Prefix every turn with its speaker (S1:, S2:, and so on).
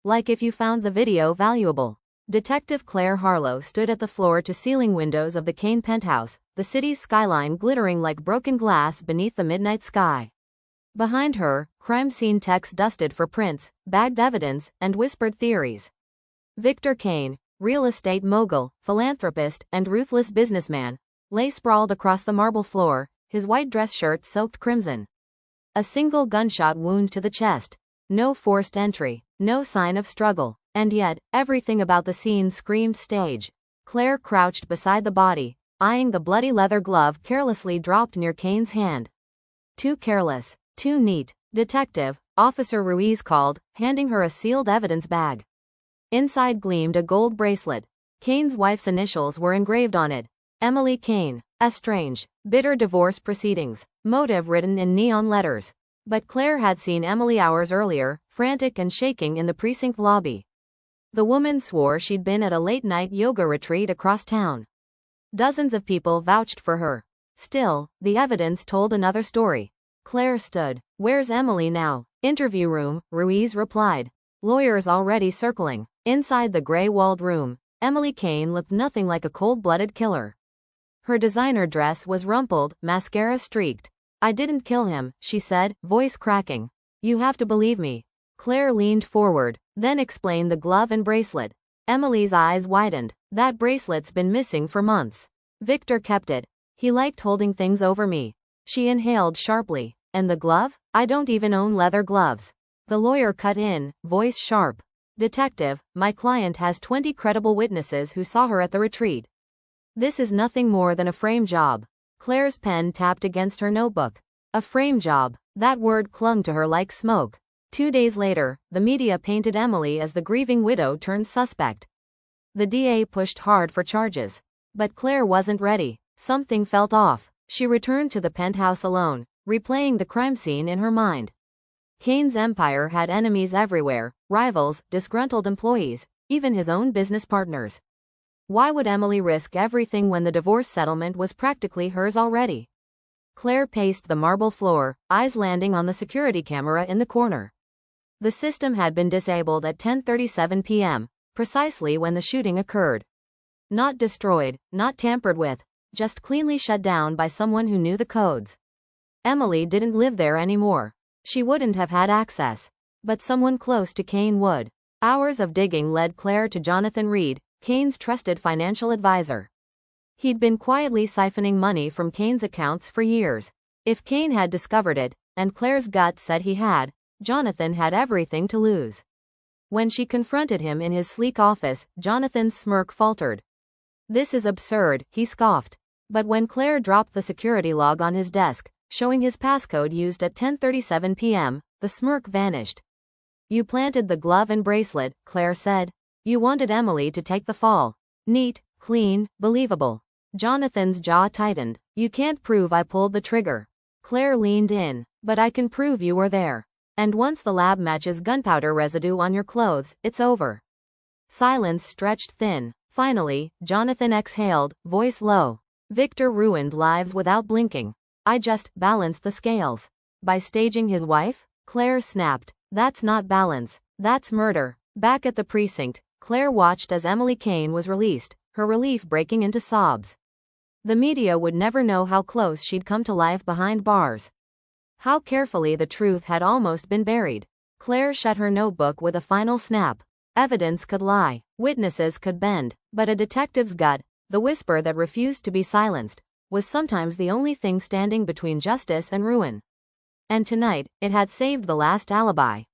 S1: Like if you found the video valuable. Detective Claire Harlow stood at the floor-to-ceiling windows of the Kane penthouse, the city's skyline glittering like broken glass beneath the midnight sky. Behind her, crime scene techs dusted for prints, bagged evidence, and whispered theories. Victor Kane, real estate mogul, philanthropist, and ruthless businessman, lay sprawled across the marble floor, his white dress shirt soaked crimson. A single gunshot wound to the chest. No forced entry, no sign of struggle, and yet, everything about the scene screamed stage. Claire crouched beside the body, eyeing the bloody leather glove carelessly dropped near Kane's hand. Too careless, too neat, Detective, Officer Ruiz called, handing her a sealed evidence bag. Inside gleamed a gold bracelet. Kane's wife's initials were engraved on it. Emily Kane. Estranged. Bitter divorce proceedings. Motive written in neon letters. But Claire had seen Emily hours earlier, frantic and shaking in the precinct lobby. The woman swore she'd been at a late-night yoga retreat across town. Dozens of people vouched for her. Still, the evidence told another story. Claire stood. "Where's Emily now?" "Interview room," Ruiz replied. "Lawyers already circling." Inside the gray-walled room, Emily Kane looked nothing like a cold-blooded killer. Her designer dress was rumpled, mascara streaked. "I didn't kill him," she said, voice cracking. "You have to believe me." Claire leaned forward, then explained the glove and bracelet. Emily's eyes widened. "That bracelet's been missing for months. Victor kept it. He liked holding things over me." She inhaled sharply. "And the glove? I don't even own leather gloves." The lawyer cut in, voice sharp. "Detective, my client has 20 credible witnesses who saw her at the retreat. This is nothing more than a frame job." Claire's pen tapped against her notebook. A frame job. That word clung to her like smoke. 2 days later, the media painted Emily as the grieving widow turned suspect. The DA pushed hard for charges. But Claire wasn't ready. Something felt off. She returned to the penthouse alone, replaying the crime scene in her mind. Kane's empire had enemies everywhere, rivals, disgruntled employees, even his own business partners. Why would Emily risk everything when the divorce settlement was practically hers already? Claire paced the marble floor, eyes landing on the security camera in the corner. The system had been disabled at 10:37 p.m., precisely when the shooting occurred. Not destroyed, not tampered with, just cleanly shut down by someone who knew the codes. Emily didn't live there anymore. She wouldn't have had access. But someone close to Kane would. Hours of digging led Claire to Jonathan Reed, Kane's trusted financial advisor. He'd been quietly siphoning money from Kane's accounts for years. If Kane had discovered it, and Claire's gut said he had, Jonathan had everything to lose. When she confronted him in his sleek office, Jonathan's smirk faltered. "This is absurd," he scoffed. But when Claire dropped the security log on his desk, showing his passcode used at 10:37 p.m., the smirk vanished. "You planted the glove and bracelet," Claire said. "You wanted Emily to take the fall. Neat, clean, believable." Jonathan's jaw tightened. "You can't prove I pulled the trigger." Claire leaned in. "But I can prove you were there. And once the lab matches gunpowder residue on your clothes, it's over." Silence stretched thin. Finally, Jonathan exhaled, voice low. "Victor ruined lives without blinking. I just balanced the scales." By staging his wife? Claire snapped. "That's not balance. That's murder." Back at the precinct, Claire watched as Emily Kane was released, her relief breaking into sobs. The media would never know how close she'd come to life behind bars. How carefully the truth had almost been buried. Claire shut her notebook with a final snap. Evidence could lie, witnesses could bend, but a detective's gut, the whisper that refused to be silenced, was sometimes the only thing standing between justice and ruin. And tonight, it had saved the last alibi.